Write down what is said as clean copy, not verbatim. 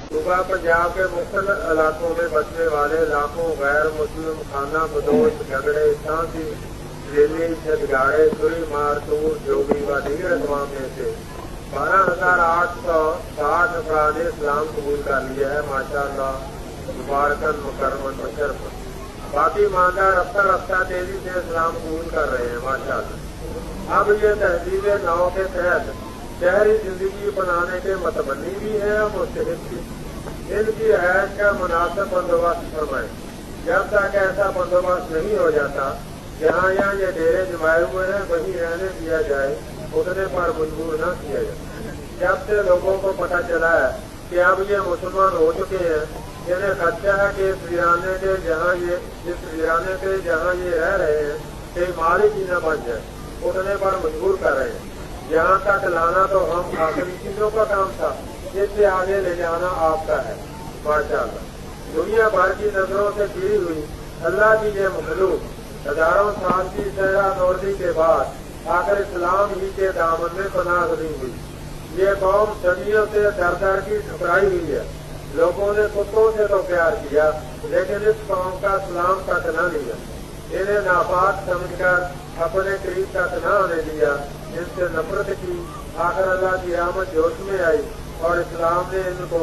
सूबा पंजाब के मुख्तलिफ इलाकों में बसने वाले लाखों गैर मुस्लिम खाना बदोश झगड़े शांति रैली झगड़े छुरी मार तूर जोगी व दीगर अकवाम में से 12,860 अफराद ने इस्लाम कबूल कर लिया है। माशाअल्लाह मुबारकन मुकर्रमन मुशर्रफ। बाकी ईमानदार रफ्ता रफ्ता तेजी से इस्लाम कबूल कर रहे हैं माशाअल्लाह। अब ये तहजीब नौ के तहत शहरी जिंदगी बनाने के मतमनी भी है और मुस्तहिद भी। इनकी रिहाइश का मुनासिब बंदोबस्त फरमाएं। जब तक ऐसा बंदोबस्त नहीं हो जाता, जहाँ यहाँ ये डेरे जमाए हुए हैं वहीं रहने दिया जाए, उतने पर मजबूर न किया जाए। जब से लोगों को पता चला है कि अब ये मुसलमान हो चुके हैं, इन्हें खदशा है कि इस वीराने के जहाँ ये रह रहे हैं कई मालिक ही न बन जाए, उठने पर मजबूर कर रहे हैं। यहाँ तक लाना तो हम आखिरी चीजों का काम था, इससे आगे ले जाना आपका है माशाअल्लाह। दुनिया भर की नजरों से घिरी हुई अल्लाह की ये मखलूक हजारों साल की सहरा नौरदी के बाद आखिर इस्लाम ही के दामन में पनाह गजीर हुई। ये कौम सदियों से दर दर की ठुकराई हुई है। लोगों ने कुत्तों से तो प्यार किया, लेकिन इस कौम का इस्लाम तक न लिया। इन्हें नापाक समझकर अपने करीब तक न आने दिया, इनसे नफरत की। आखिर अल्लाह की रहमत जोश में आई और इस्लाम ने इनको